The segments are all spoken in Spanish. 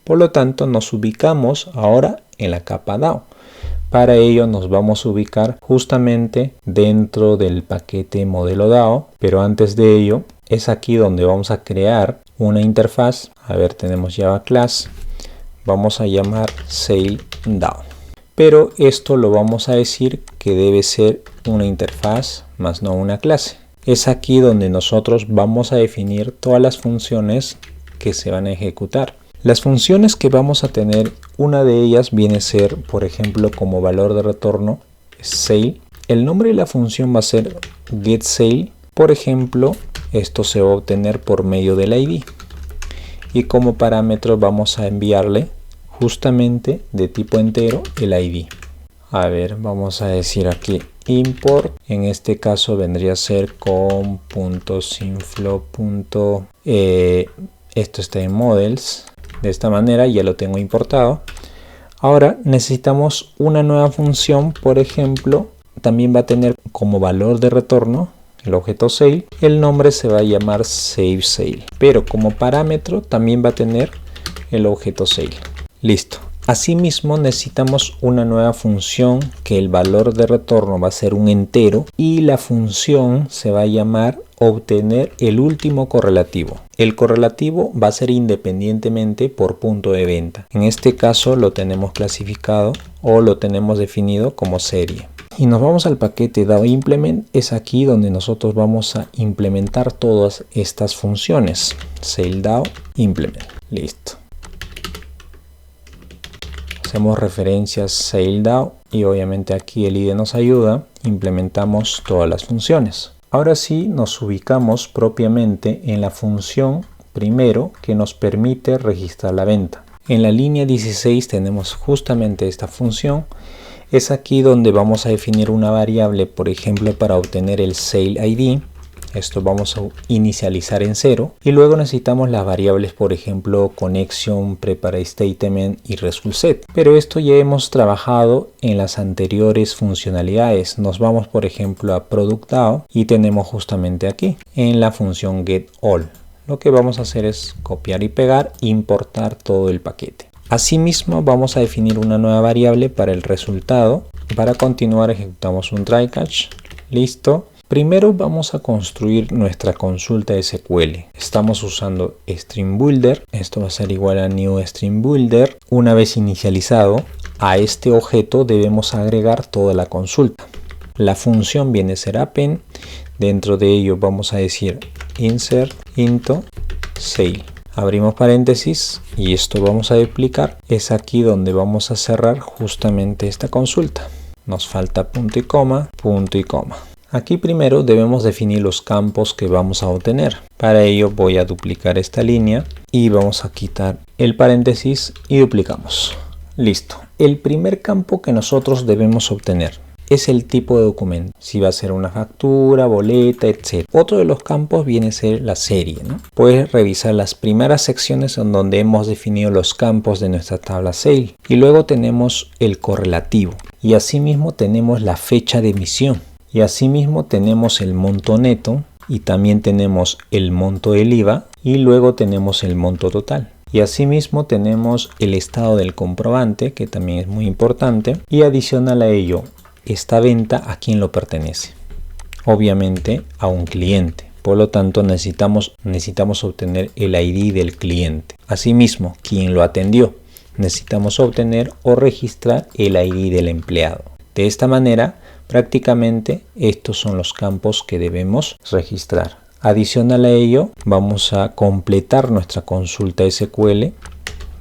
Por lo tanto, nos ubicamos ahora en la capa DAO. Para ello nos vamos a ubicar justamente dentro del paquete modelo DAO, pero antes de ello es aquí donde vamos a crear una interfaz. A ver, tenemos Java Class, vamos a llamar SailDAO, pero esto lo vamos a decir que debe ser una interfaz más no una clase. Es aquí donde nosotros vamos a definir todas las funciones que se van a ejecutar. Las funciones que vamos a tener, una de ellas viene a ser, por ejemplo, como valor de retorno, Sail. El nombre de la función va a ser getSail. Por ejemplo, esto se va a obtener por medio del ID. Y como parámetro vamos a enviarle justamente de tipo entero el ID. A ver, vamos a decir aquí import. En este caso vendría a ser com.synflow. Esto está en models. De esta manera ya lo tengo importado. Ahora necesitamos una nueva función. Por ejemplo, también va a tener como valor de retorno el objeto Sail. El nombre se va a llamar SaveSail, pero como parámetro también va a tener el objeto Sail. Listo. Asimismo necesitamos una nueva función que el valor de retorno va a ser un entero y la función se va a llamar obtener el último correlativo. El correlativo va a ser independientemente por punto de venta. En este caso lo tenemos clasificado o lo tenemos definido como serie. Y nos vamos al paquete DAO Implement. Es aquí donde nosotros vamos a implementar todas estas funciones. SailDAO Implement. Listo. Hacemos referencias SailDAO y obviamente aquí el IDE nos ayuda. Implementamos todas las funciones. Ahora sí nos ubicamos propiamente en la función primero que nos permite registrar la venta. En la línea 16 tenemos justamente esta función. Es aquí donde vamos a definir una variable, por ejemplo, para obtener el Sail ID. Esto vamos a inicializar en 0 y luego necesitamos las variables, por ejemplo, connection, prepare statement y result set. Pero esto ya hemos trabajado en las anteriores funcionalidades. Nos vamos, por ejemplo, a product DAO y tenemos justamente aquí en la función getAll. Lo que vamos a hacer es copiar y pegar, importar todo el paquete. Asimismo, vamos a definir una nueva variable para el resultado. Para continuar ejecutamos un try catch. Listo. Primero vamos a construir nuestra consulta SQL. Estamos usando Stream Builder. Esto va a ser igual a New Stream Builder. Una vez inicializado, a este objeto debemos agregar toda la consulta. La función viene a ser append. Dentro de ello vamos a decir insert into sail. Abrimos paréntesis y esto vamos a duplicar. Es aquí donde vamos a cerrar justamente esta consulta. Nos falta punto y coma, punto y coma. Aquí primero debemos definir los campos que vamos a obtener. Para ello voy a duplicar esta línea y vamos a quitar el paréntesis y duplicamos. Listo. El primer campo que nosotros debemos obtener es el tipo de documento. Si va a ser una factura, boleta, etc. Otro de los campos viene a ser la serie, ¿no? Puedes revisar las primeras secciones en donde hemos definido los campos de nuestra tabla Sail. Y luego tenemos el correlativo. Y asimismo tenemos la fecha de emisión. Y asimismo tenemos el monto neto y también tenemos el monto del IVA y luego tenemos el monto total. Y asimismo tenemos el estado del comprobante, que también es muy importante. Y adicional a ello, esta venta a quién lo pertenece. Obviamente a un cliente. Por lo tanto necesitamos obtener el ID del cliente. Asimismo, quién lo atendió. Necesitamos obtener o registrar el ID del empleado. De esta manera, prácticamente estos son los campos que debemos registrar. Adicional a ello, vamos a completar nuestra consulta SQL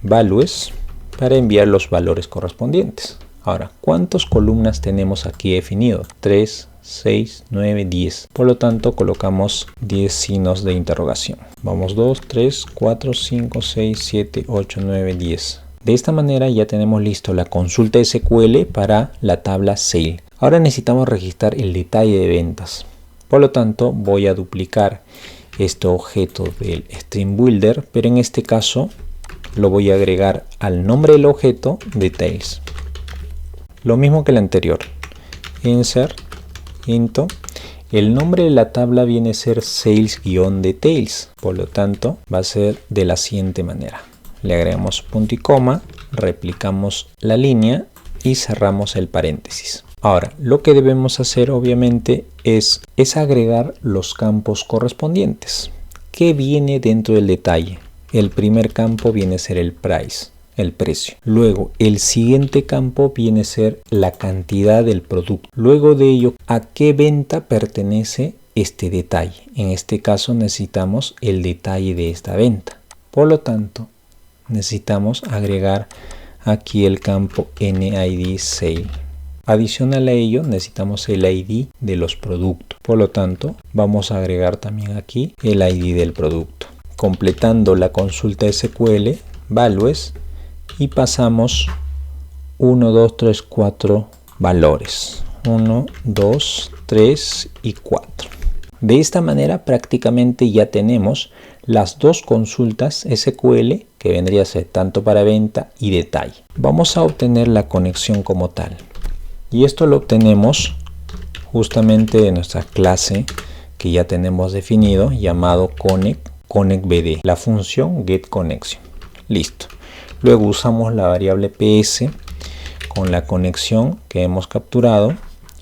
values para enviar los valores correspondientes. Ahora, ¿cuántas columnas tenemos aquí definido? 3, 6, 9, 10. Por lo tanto, colocamos 10 signos de interrogación. Vamos 2, 3, 4, 5, 6, 7, 8, 9, 10. De esta manera ya tenemos listo la consulta SQL para la tabla Sail. Ahora necesitamos registrar el detalle de ventas. Por lo tanto, voy a duplicar este objeto del Stream Builder, pero en este caso lo voy a agregar al nombre del objeto Details. Lo mismo que el anterior. Insert into. El nombre de la tabla viene a ser Sales-Details. Por lo tanto, va a ser de la siguiente manera. le agregamos punto y coma, replicamos la línea y cerramos el paréntesis. Ahora, lo que debemos hacer obviamente es agregar los campos correspondientes. ¿Qué viene dentro del detalle? El primer campo viene a ser el price, el precio. Luego, el siguiente campo viene a ser la cantidad del producto. Luego de ello, ¿a qué venta pertenece este detalle? En este caso necesitamos el detalle de esta venta. Por lo tanto, necesitamos agregar aquí el campo NID Sale. Adicional a ello necesitamos el ID de los productos. Por lo tanto, vamos a agregar también aquí el ID del producto. Completando la consulta SQL, values, y pasamos 1, 2, 3, 4 valores. 1, 2, 3 y 4. De esta manera prácticamente ya tenemos las dos consultas SQL que vendría a ser tanto para venta y detalle. Vamos a obtener la conexión como tal. Y esto lo obtenemos justamente de nuestra clase que ya tenemos definido llamado connectBD, la función getConnection. Listo. Luego usamos la variable PS con la conexión que hemos capturado.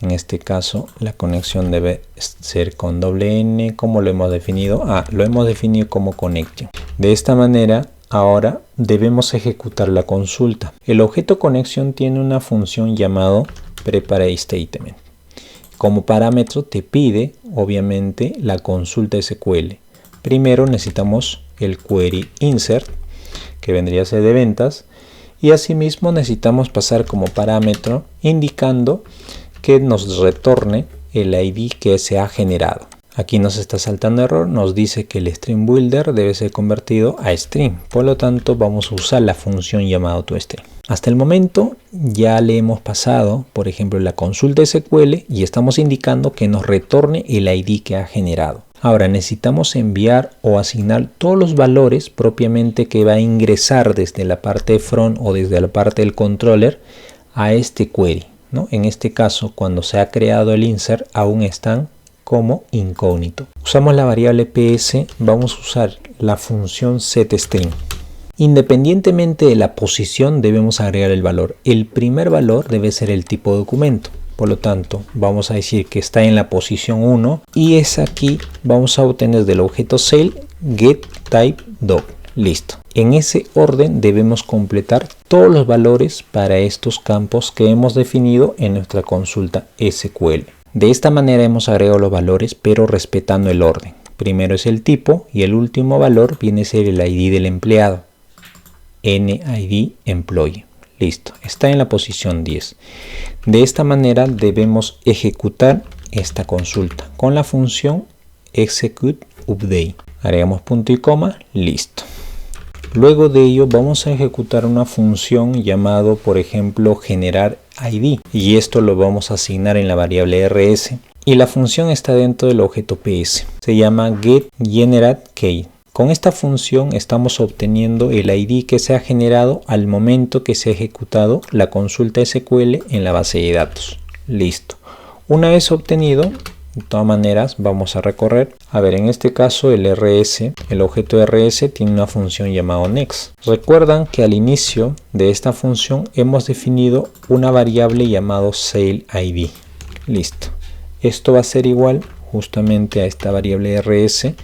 En este caso la conexión debe ser con doble N. ¿Cómo lo hemos definido? Lo hemos definido como connection. De esta manera ahora debemos ejecutar la consulta. El objeto conexión tiene una función llamado prepareStatement. Como parámetro te pide obviamente la consulta SQL. Primero necesitamos el query insert, que vendría a ser de ventas, y asimismo necesitamos pasar como parámetro indicando que nos retorne el ID que se ha generado. Aquí nos está saltando error, nos dice que el string builder debe ser convertido a string, por lo tanto vamos a usar la función llamada toString. Hasta el momento ya le hemos pasado, por ejemplo, la consulta SQL y estamos indicando que nos retorne el ID que ha generado. Ahora necesitamos enviar o asignar todos los valores propiamente que va a ingresar desde la parte de front o desde la parte del controller a este query, ¿no? En este caso, cuando se ha creado el insert, aún están como incógnito. Usamos la variable PS, vamos a usar la función setString. Independientemente de la posición debemos agregar el valor. El primer valor debe ser el tipo de documento. Por lo tanto, vamos a decir que está en la posición 1 y es aquí vamos a obtener del objeto sale getTypeDoc. Listo. En ese orden debemos completar todos los valores para estos campos que hemos definido en nuestra consulta SQL. De esta manera hemos agregado los valores pero respetando el orden. Primero es el tipo y el último valor viene a ser el ID del empleado. NID Employee. Listo, está en la posición 10. De esta manera debemos ejecutar esta consulta con la función executeUpdate. Agregamos punto y coma, listo. Luego de ello vamos a ejecutar una función llamado, por ejemplo, generar ID, y esto lo vamos a asignar en la variable rs, y la función está dentro del objeto PS. Se llama getGenerateKey. Con esta función estamos obteniendo el ID que se ha generado al momento que se ha ejecutado la consulta SQL en la base de datos. Listo. Una vez obtenido, de todas maneras vamos a recorrer. A ver, en este caso el RS, el objeto RS tiene una función llamada next. Recuerdan que al inicio de esta función hemos definido una variable llamada SaleID. Listo. Esto va a ser igual justamente a esta variable RS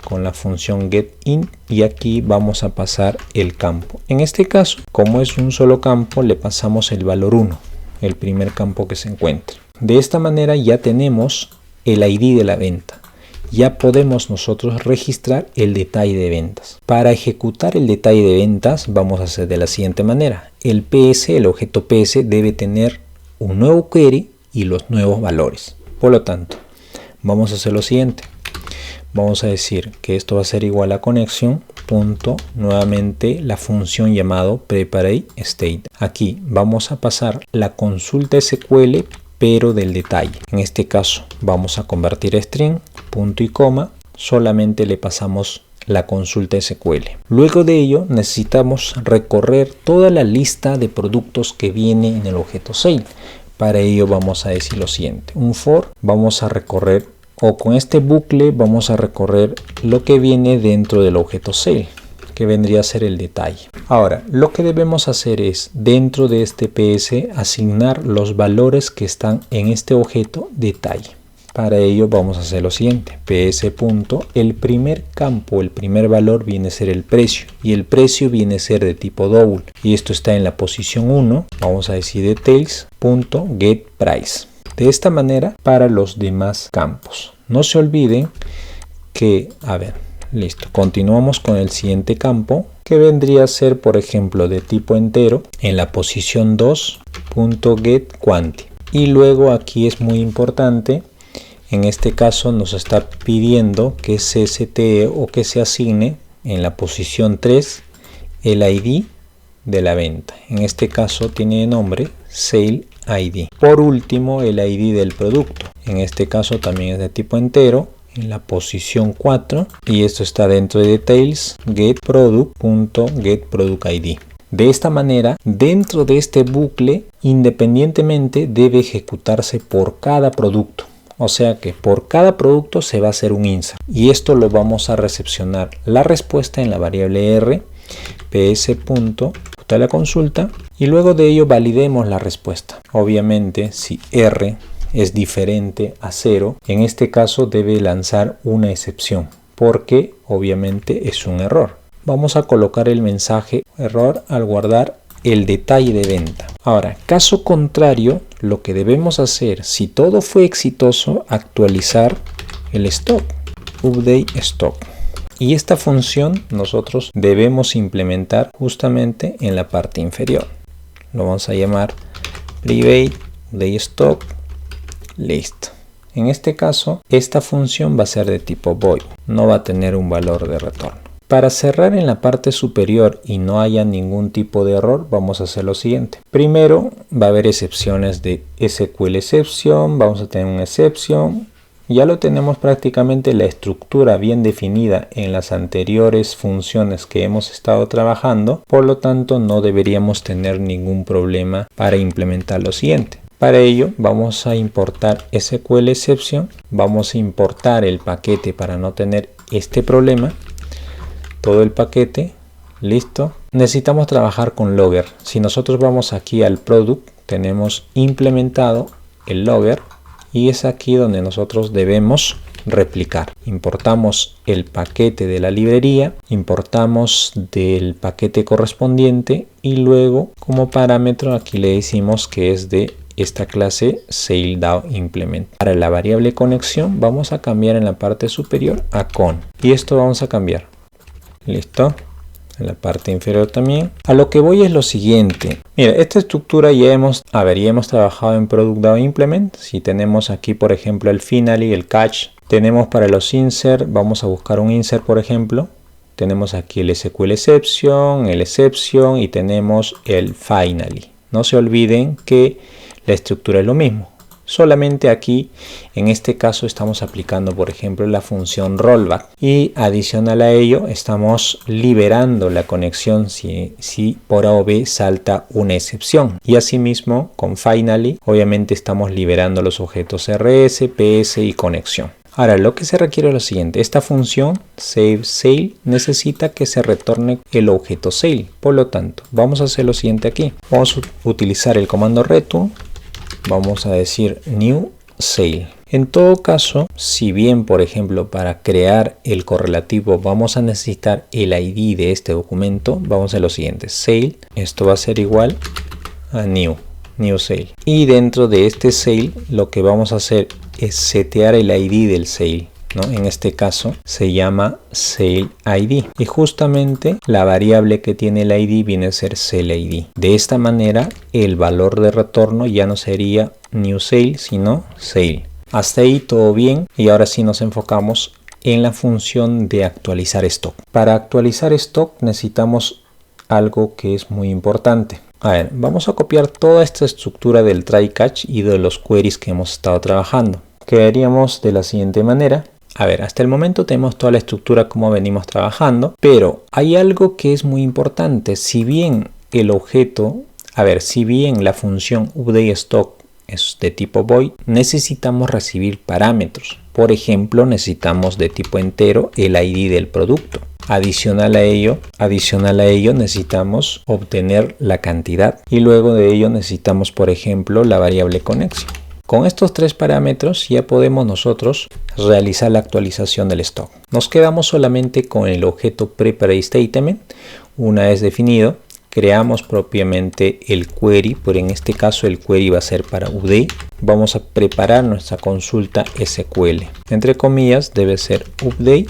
con la función getInt, y aquí vamos a pasar el campo. En este caso, como es un solo campo, le pasamos el valor 1, el primer campo que se encuentre. De esta manera ya tenemos el ID de la venta. Ya podemos nosotros registrar el detalle de ventas. Para ejecutar el detalle de ventas vamos a hacer de la siguiente manera. El PS, el objeto PS, debe tener un nuevo query y los nuevos valores. Por lo tanto, vamos a hacer lo siguiente. Vamos a decir que esto va a ser igual a conexión punto nuevamente la función llamado prepareState. Aquí vamos a pasar la consulta SQL pero del detalle. En este caso vamos a convertir a string, punto y coma, solamente le pasamos la consulta SQL. Luego de ello necesitamos recorrer toda la lista de productos que viene en el objeto sale. Para ello vamos a decir lo siguiente. Un for, vamos a recorrer, o con este bucle vamos a recorrer lo que viene dentro del objeto sale. que vendría a ser el detalle. Ahora, lo que debemos hacer es, dentro de este PS, asignar los valores que están en este objeto detalle. Para ello vamos a hacer lo siguiente: ps. El primer campo, el primer valor viene a ser el precio, y el precio viene a ser de tipo double, y esto está en la posición 1. Vamos a decir details.getPrice. De esta manera para los demás campos. No se olviden que, listo, continuamos con el siguiente campo, que vendría a ser, por ejemplo, de tipo entero, en la posición 2.getQuanti. Y luego aquí es muy importante, en este caso nos está pidiendo que se setee o que se asigne en la posición 3 el ID de la venta. En este caso tiene nombre Sale ID. Por último, el ID del producto. En este caso también es de tipo entero, en la posición 4, y esto está dentro de details getProduct.getProductID. De esta manera, dentro de este bucle, independientemente debe ejecutarse por cada producto. O sea que por cada producto se va a hacer un insert, y esto lo vamos a recepcionar la respuesta en la variable R, ps. La consulta, y luego de ello validemos la respuesta. Obviamente, si R es diferente a 0, en este caso debe lanzar una excepción, porque obviamente es un error. Vamos a colocar el mensaje error al guardar el detalle de venta. Ahora, caso contrario, lo que debemos hacer, si todo fue exitoso, actualizar el stock, update stock. Y esta función nosotros debemos implementar justamente en la parte inferior. Lo vamos a llamar private de stock. Listo. En este caso, esta función va a ser de tipo void. No va a tener un valor de retorno. Para cerrar en la parte superior y no haya ningún tipo de error, vamos a hacer lo siguiente. Primero va a haber excepciones de SQL exception. Vamos a tener una exception. Ya lo tenemos prácticamente la estructura bien definida en las anteriores funciones que hemos estado trabajando, por lo tanto no deberíamos tener ningún problema para implementar lo siguiente. Para ello vamos a importar SQL exception, vamos a importar el paquete para no tener este problema, todo el paquete, listo. Necesitamos trabajar con logger. Si nosotros vamos aquí al product, tenemos implementado el logger. Y es aquí donde nosotros debemos replicar. Importamos el paquete de la librería, importamos del paquete correspondiente y luego como parámetro aquí le decimos que es de esta clase SaleDAOImplement. Para la variable conexión vamos a cambiar en la parte superior a con. Y esto vamos a cambiar. Listo. En la parte inferior también. A lo que voy es lo siguiente. Mira, esta estructura ya hemos trabajado en ProductDAOImplement. Si tenemos aquí, por ejemplo, el finally, el catch. Tenemos para los insert, vamos a buscar un insert, por ejemplo. Tenemos aquí el SQL exception, el exception y tenemos el finally. No se olviden que la estructura es lo mismo. Solamente aquí, en este caso, estamos aplicando, por ejemplo, la función rollback. Y adicional a ello, estamos liberando la conexión si por A o B salta una excepción. Y asimismo, con finally, obviamente estamos liberando los objetos RS, PS y conexión. Ahora, lo que se requiere es lo siguiente. Esta función SaveSale necesita que se retorne el objeto sale. Por lo tanto, vamos a hacer lo siguiente aquí. Vamos a utilizar el comando return. Vamos a decir new sale. En todo caso, si bien por ejemplo para crear el correlativo vamos a necesitar el ID de este documento, vamos a hacer lo siguiente. Sale, esto va a ser igual a new sale. Y dentro de este sale lo que vamos a hacer es setear el ID del sale. En este caso se llama Sale ID y justamente la variable que tiene el ID viene a ser Sale ID. De esta manera el valor de retorno ya no sería New Sale sino Sale. Hasta ahí todo bien y ahora sí nos enfocamos en la función de actualizar stock. Para actualizar stock necesitamos algo que es muy importante. A ver, vamos a copiar toda esta estructura del try catch y de los queries que hemos estado trabajando. Quedaríamos de la siguiente manera. A ver, hasta el momento tenemos toda la estructura como venimos trabajando, pero hay algo que es muy importante. Si bien el objeto, si bien la función updateStock es de tipo void, necesitamos recibir parámetros. Por ejemplo, necesitamos de tipo entero el ID del producto. Adicional a ello necesitamos obtener la cantidad y luego de ello necesitamos, por ejemplo, la variable conexión. Con estos tres parámetros ya podemos nosotros realizar la actualización del stock. Nos quedamos solamente con el objeto PreparateStatement. Una vez definido, creamos propiamente el query, pero en este caso el query va a ser para UD. Vamos a preparar nuestra consulta SQL. Entre comillas debe ser update.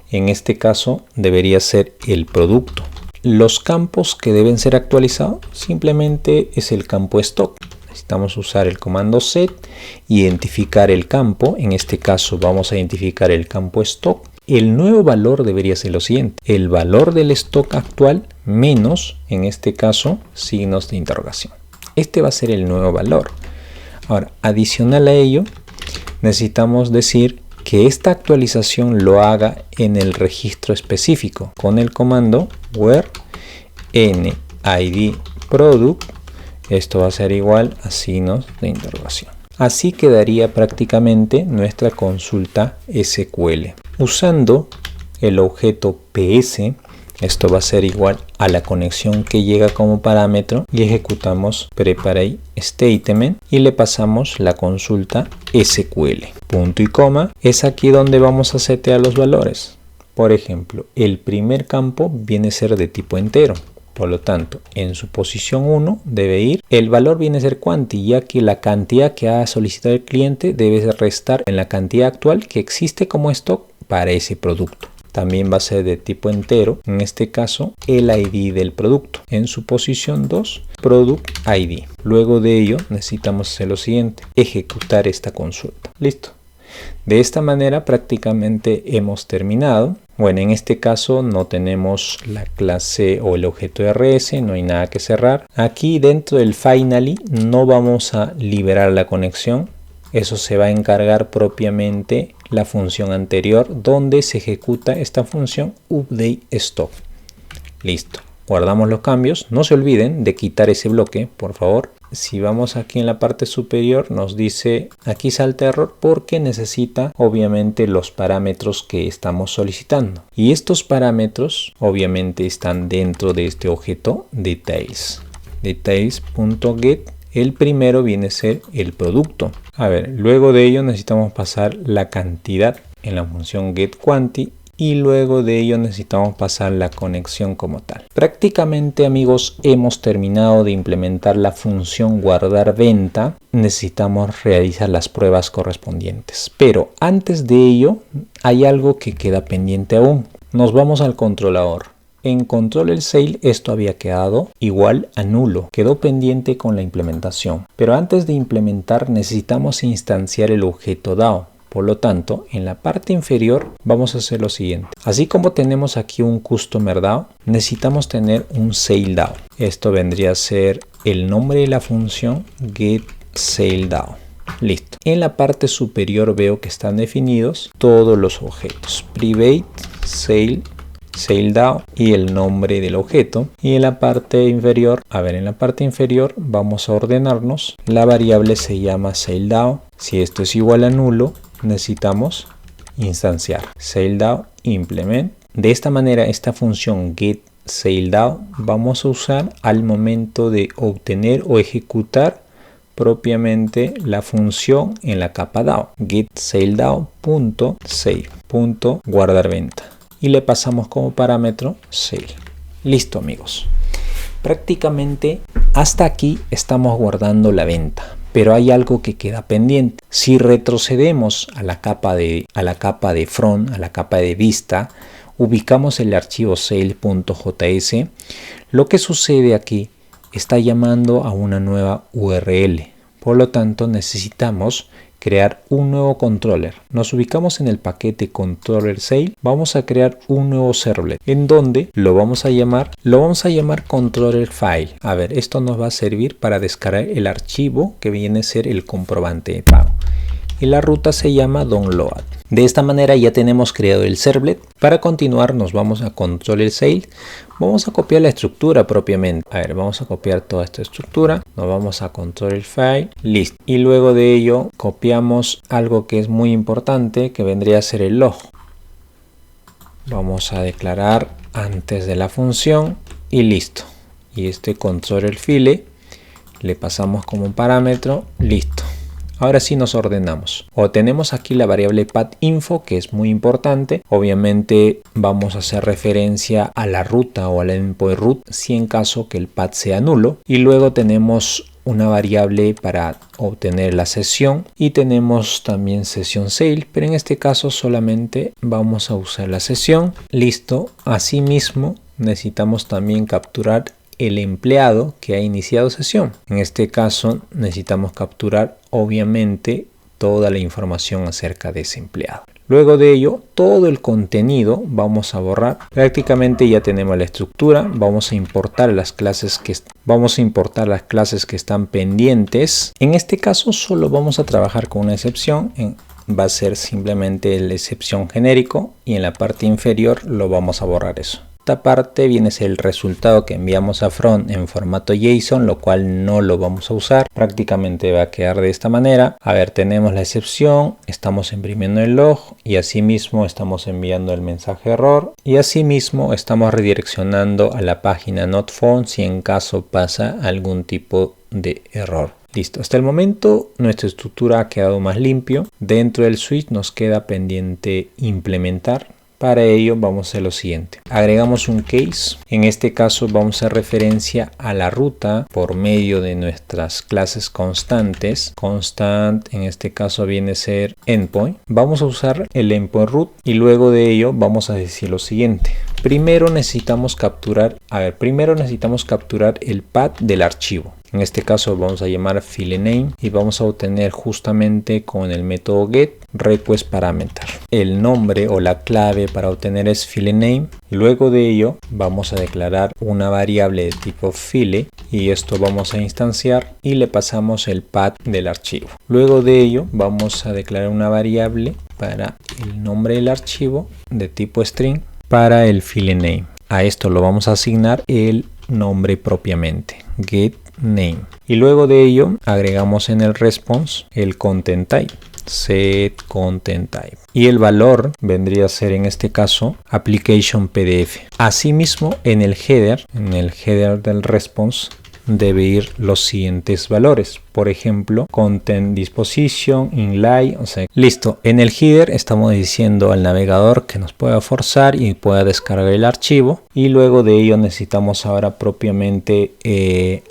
En este caso debería ser el producto. Los campos que deben ser actualizados simplemente es el campo stock. Necesitamos usar el comando set, identificar el campo. En este caso vamos a identificar el campo stock. El nuevo valor debería ser lo siguiente: el valor del stock actual menos, en este caso, signos de interrogación. Este va a ser el nuevo valor. Ahora, adicional a ello, necesitamos decir que esta actualización lo haga en el registro específico con el comando where NID product. Esto va a ser igual a signos de interrogación. Así quedaría prácticamente nuestra consulta SQL. Usando el objeto PS, esto va a ser igual a la conexión que llega como parámetro y ejecutamos PreparateStatement y le pasamos la consulta SQL. Punto y coma es aquí donde vamos a setear los valores. Por ejemplo, el primer campo viene a ser de tipo entero. Por lo tanto, en su posición 1 debe ir, el valor viene a ser quanti, ya que la cantidad que ha solicitado el cliente debe restar en la cantidad actual que existe como stock para ese producto. También va a ser de tipo entero, en este caso el ID del producto. En su posición 2, Product ID. Luego de ello necesitamos hacer lo siguiente: ejecutar esta consulta. Listo. De esta manera prácticamente hemos terminado. Bueno, en este caso no tenemos la clase o el objeto RS, no hay nada que cerrar. Aquí dentro del finally no vamos a liberar la conexión. Eso se va a encargar propiamente la función anterior donde se ejecuta esta función updateStock. Listo. Guardamos los cambios. No se olviden de quitar ese bloque, por favor. Si vamos aquí en la parte superior nos dice aquí salta error porque necesita obviamente los parámetros que estamos solicitando. Y estos parámetros obviamente están dentro de este objeto details. Details.get. El primero viene a ser el producto. A ver, luego de ello necesitamos pasar la cantidad en la función getQuanti y luego de ello necesitamos pasar la conexión como tal. Prácticamente, amigos, hemos terminado de implementar la función guardar venta. Necesitamos realizar las pruebas correspondientes. Pero antes de ello hay algo que queda pendiente aún. Nos vamos al controlador. En Controller Sale esto había quedado igual a nulo, quedó pendiente con la implementación. Pero antes de implementar necesitamos instanciar el objeto DAO. Por lo tanto, en la parte inferior vamos a hacer lo siguiente. Así como tenemos aquí un Customer DAO, necesitamos tener un Sale DAO. Esto vendría a ser el nombre de la función getSaleDAO. Listo. En la parte superior veo que están definidos todos los objetos. Private, Sale, SaleDAO y el nombre del objeto. Y en la parte inferior, vamos a ordenarnos. La variable se llama SaleDAO. Si esto es igual a nulo, necesitamos instanciar SaleDAO implement. De esta manera, esta función getSaleDAO vamos a usar al momento de obtener o ejecutar propiamente la función en la capa DAO. getSaleDAO.save.guardar venta. Y le pasamos como parámetro sale. Listo, amigos. Prácticamente hasta aquí estamos guardando la venta. Pero hay algo que queda pendiente. Si retrocedemos a la capa de front, a la capa de vista, ubicamos el archivo sale.js, lo que sucede aquí está llamando a una nueva URL. Por lo tanto, necesitamos crear un nuevo controller. Nos ubicamos en el paquete controller sale. Vamos a crear un nuevo servlet en donde lo vamos a llamar controller file. A ver, esto nos va a servir para descargar el archivo que viene a ser el comprobante de pago. Y la ruta se llama download. De esta manera ya tenemos creado el servlet. Para continuar nos vamos a controller sale. Vamos a copiar la estructura propiamente. A ver, vamos a copiar toda esta estructura. Nos vamos a controller file. Listo. Y luego de ello copiamos algo que es muy importante, que vendría a ser el log. Vamos a declarar antes de la función y listo. Y este controller file le pasamos como un parámetro, listo. Ahora sí nos ordenamos. O tenemos aquí la variable path_info, que es muy importante. Obviamente vamos a hacer referencia a la ruta o al endpoint root si en caso que el path sea nulo. Y luego tenemos una variable para obtener la sesión y tenemos también sesión sale, pero en este caso solamente vamos a usar la sesión. Listo. Asimismo necesitamos también capturar el empleado que ha iniciado sesión. En este caso necesitamos capturar obviamente toda la información acerca de ese empleado. Luego de ello, todo el contenido vamos a borrar. Prácticamente ya tenemos la estructura. Vamos a importar las clases que están pendientes. En este caso solo vamos a trabajar con una excepción. Va a ser simplemente la excepción genérico y en la parte inferior lo vamos a borrar eso. Esta parte viene a ser el resultado que enviamos a front en formato JSON, lo cual no lo vamos a usar. Prácticamente va a quedar de esta manera. A ver, tenemos la excepción, estamos imprimiendo el log y asimismo estamos enviando el mensaje error y asimismo estamos redireccionando a la página not found si en caso pasa algún tipo de error. Listo, hasta el momento nuestra estructura ha quedado más limpio. Dentro del switch nos queda pendiente implementar. Para ello vamos a hacer lo siguiente. Agregamos un case. En este caso vamos a hacer referencia a la ruta por medio de nuestras clases constantes. Constant en este caso viene a ser endpoint. Vamos a usar el endpoint root y luego de ello vamos a decir lo siguiente. Primero necesitamos capturar el path del archivo. En este caso vamos a llamar filename y vamos a obtener justamente con el método get request parameter. El nombre o la clave para obtener es filename. Luego de ello vamos a declarar una variable de tipo file y esto vamos a instanciar y le pasamos el path del archivo. Luego de ello vamos a declarar una variable para el nombre del archivo de tipo string para el filename. A esto lo vamos a asignar el nombre propiamente, get name. Y luego de ello agregamos en el response el content type, set content type. Y el valor vendría a ser en este caso application PDF. Asimismo en el header del response debe ir los siguientes valores. Por ejemplo, content disposition, inline, o sea, listo. En el header estamos diciendo al navegador que nos pueda forzar y pueda descargar el archivo. Y luego de ello necesitamos ahora propiamente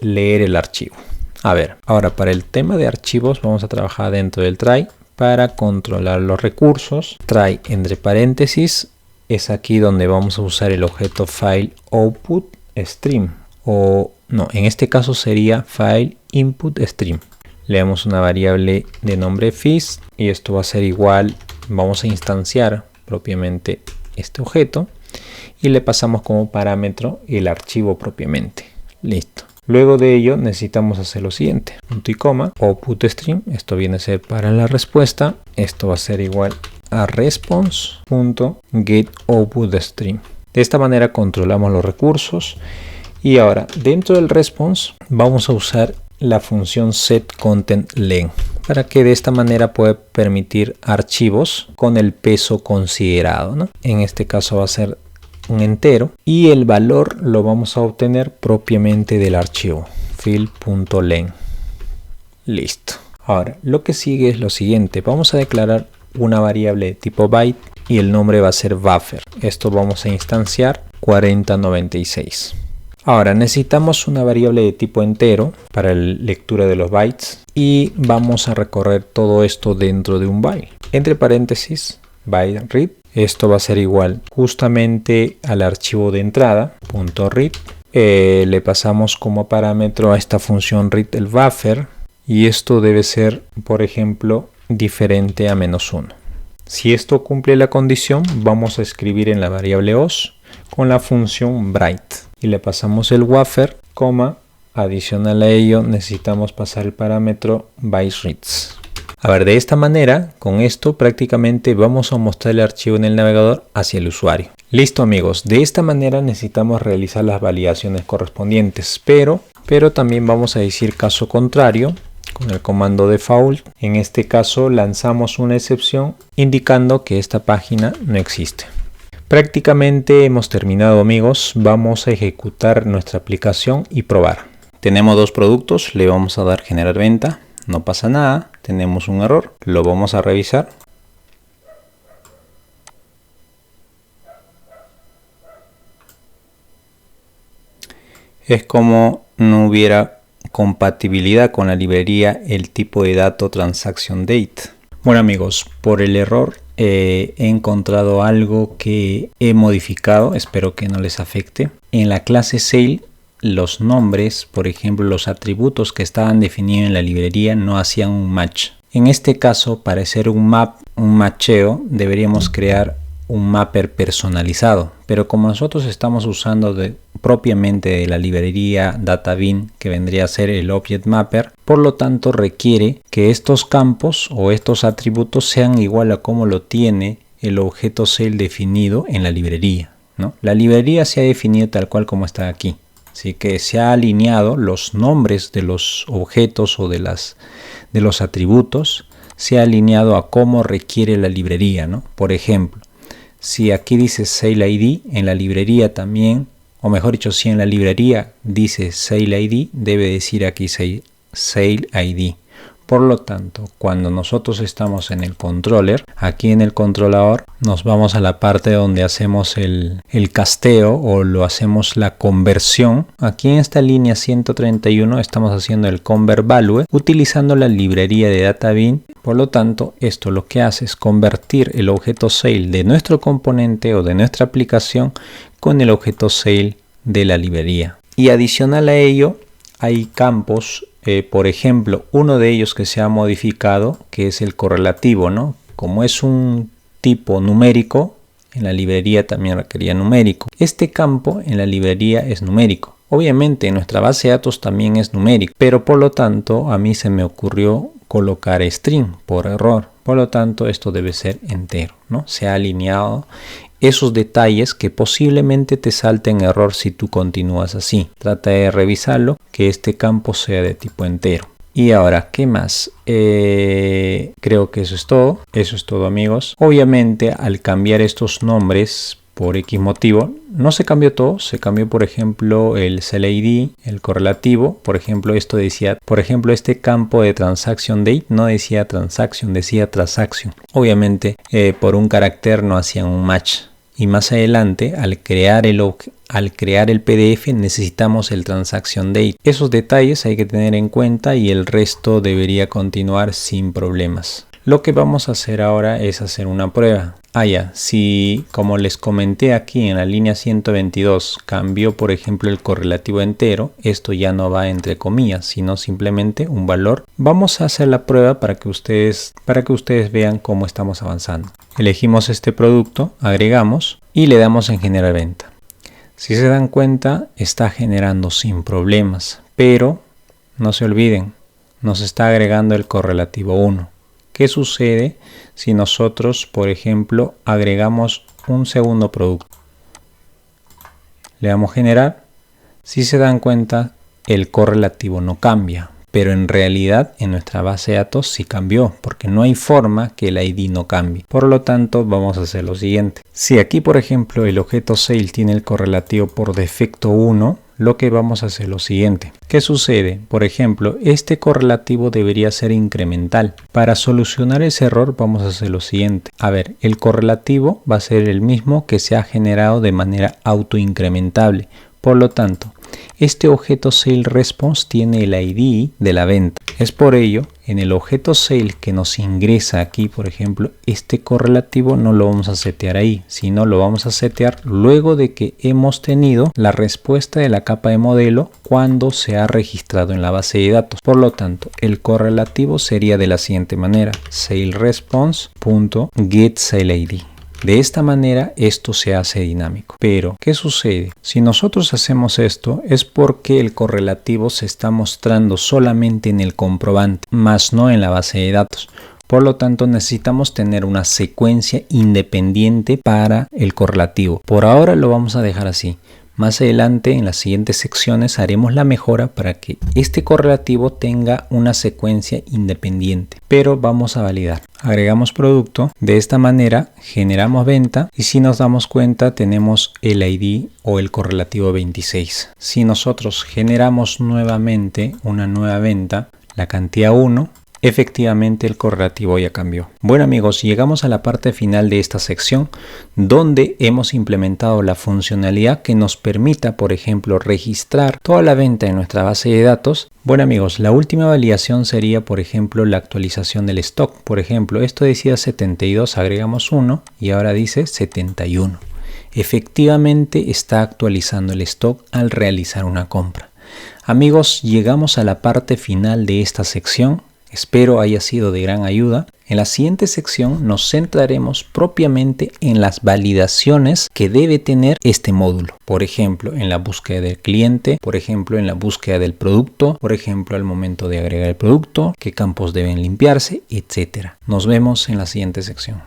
leer el archivo. A ver, ahora para el tema de archivos vamos a trabajar dentro del try para controlar los recursos. Try entre paréntesis es aquí donde vamos a usar el objeto file output stream o no, en este caso sería file input stream. Le damos una variable de nombre fis y esto va a ser igual, vamos a instanciar propiamente este objeto y le pasamos como parámetro el archivo propiamente. Listo. Luego de ello necesitamos hacer lo siguiente, punto y coma, output stream, esto viene a ser para la respuesta, esto va a ser igual a response.getOutputStream. De esta manera controlamos los recursos. Y ahora dentro del response vamos a usar la función setContentLength para que de esta manera pueda permitir archivos con el peso considerado, ¿no? En este caso va a ser un entero y el valor lo vamos a obtener propiamente del archivo fill.length. Listo. Ahora lo que sigue es lo siguiente. Vamos a declarar una variable de tipo byte y el nombre va a ser buffer. Esto vamos a instanciar 4096. Ahora necesitamos una variable de tipo entero para la lectura de los bytes y vamos a recorrer todo esto dentro de un byte. Entre paréntesis, byte read. Esto va a ser igual justamente al archivo de entrada, .read. Le pasamos como parámetro a esta función read el buffer y esto debe ser, por ejemplo, diferente a -1. Si esto cumple la condición, vamos a escribir en la variable os con la función bright. Y le pasamos el buffer, adicional a ello necesitamos pasar el parámetro bytereads. A ver, de esta manera, con esto prácticamente vamos a mostrar el archivo en el navegador hacia el usuario. Listo amigos, de esta manera necesitamos realizar las validaciones correspondientes, pero también vamos a decir caso contrario con el comando default. En este caso lanzamos una excepción indicando que esta página no existe. Prácticamente hemos terminado, amigos. Vamos a ejecutar nuestra aplicación y probar. Tenemos dos productos, le vamos a dar generar venta. No pasa nada, tenemos un error, lo vamos a revisar. Es como no hubiera compatibilidad con la librería el tipo de dato transaction date. Bueno, amigos, por el error he encontrado algo que he modificado, espero que no les afecte. En la clase sale, los nombres, por ejemplo los atributos que estaban definidos en la librería no hacían un match. En este caso, para hacer un matcheo, deberíamos crear un mapper personalizado, pero como nosotros estamos usando propiamente de la librería DataBean, que vendría a ser el Object Mapper, por lo tanto requiere que estos campos o estos atributos sean igual a como lo tiene el objeto sale definido en la librería, ¿no? La librería se ha definido tal cual como está aquí, así que se ha alineado los nombres de los objetos o de los atributos, se ha alineado a cómo requiere la librería, ¿no? Por ejemplo, si aquí dice Sale ID, en la librería también, o mejor dicho, si en la librería dice Sale ID, debe decir aquí Sale ID. Por lo tanto, cuando nosotros estamos en el controller, aquí en el controlador, nos vamos a la parte donde hacemos el casteo o lo hacemos la conversión. Aquí en esta línea 131 estamos haciendo el convert value utilizando la librería de DataBean. Por lo tanto, esto lo que hace es convertir el objeto sale de nuestro componente o de nuestra aplicación con el objeto sale de la librería. Y adicional a ello, hay campos. Por ejemplo, uno de ellos que se ha modificado, que es el correlativo, ¿no? Como es un tipo numérico, en la librería también requería numérico. Este campo en la librería es numérico. Obviamente en nuestra base de datos también es numérico, pero por lo tanto a mí se me ocurrió colocar string por error. Por lo tanto esto debe ser entero, ¿no? Se ha alineado esos detalles que posiblemente te salten error si tú continúas así. Trata de revisarlo, que este campo sea de tipo entero. Y ahora, ¿qué más? Creo que eso es todo. Eso es todo, amigos. Obviamente, al cambiar estos nombres por X motivo, no se cambió todo. Se cambió, por ejemplo, el CLID, el correlativo. Por ejemplo, esto decía, por ejemplo, este campo de transaction date no decía transaction, decía transaction. Obviamente, por un carácter no hacían un match. Y más adelante, al crear el PDF, necesitamos el transaction date. Esos detalles hay que tener en cuenta y el resto debería continuar sin problemas. Lo que vamos a hacer ahora es hacer una prueba. Si como les comenté aquí en la línea 122 cambió por ejemplo el correlativo entero, esto ya no va entre comillas, sino simplemente un valor. Vamos a hacer la prueba para que ustedes vean cómo estamos avanzando. Elegimos este producto, agregamos y le damos en generar venta. Si se dan cuenta, está generando sin problemas, pero no se olviden, nos está agregando el correlativo 1. ¿Qué sucede si nosotros, por ejemplo, agregamos un segundo producto? Le damos generar. Si se dan cuenta, el correlativo no cambia, pero en realidad en nuestra base de datos sí cambió, porque no hay forma que el ID no cambie. Por lo tanto, vamos a hacer lo siguiente. Si aquí, por ejemplo, el objeto sale tiene el correlativo por defecto 1, lo que vamos a hacer es lo siguiente. ¿Qué sucede? Por ejemplo, este correlativo debería ser incremental. Para solucionar ese error vamos a hacer lo siguiente. El correlativo va a ser el mismo que se ha generado de manera autoincrementable. Por lo tanto, este objeto sale response tiene el ID de la venta. Es por ello, en el objeto sale que nos ingresa aquí, por ejemplo, este correlativo no lo vamos a setear ahí, sino lo vamos a setear luego de que hemos tenido la respuesta de la capa de modelo cuando se ha registrado en la base de datos. Por lo tanto, el correlativo sería de la siguiente manera: saleResponse.getSaleID. De esta manera esto se hace dinámico. Pero, ¿qué sucede? Si nosotros hacemos esto es porque el correlativo se está mostrando solamente en el comprobante, más no en la base de datos. Por lo tanto, necesitamos tener una secuencia independiente para el correlativo. Por ahora lo vamos a dejar así. Más adelante en las siguientes secciones haremos la mejora para que este correlativo tenga una secuencia independiente, pero vamos a validar. Agregamos producto, de esta manera generamos venta y si nos damos cuenta tenemos el ID o el correlativo 26. Si nosotros generamos nuevamente una nueva venta, la cantidad 1, efectivamente el correlativo ya cambió. Bueno amigos, llegamos a la parte final de esta sección donde hemos implementado la funcionalidad que nos permita, por ejemplo, registrar toda la venta en nuestra base de datos. Bueno amigos, la última validación sería, por ejemplo, la actualización del stock. Por ejemplo, esto decía 72, agregamos 1 y ahora dice 71. Efectivamente está actualizando el stock al realizar una compra. Amigos, llegamos a la parte final de esta sección. Espero haya sido de gran ayuda. En la siguiente sección nos centraremos propiamente en las validaciones que debe tener este módulo. Por ejemplo, en la búsqueda del cliente, por ejemplo, en la búsqueda del producto, por ejemplo, al momento de agregar el producto, qué campos deben limpiarse, etc. Nos vemos en la siguiente sección.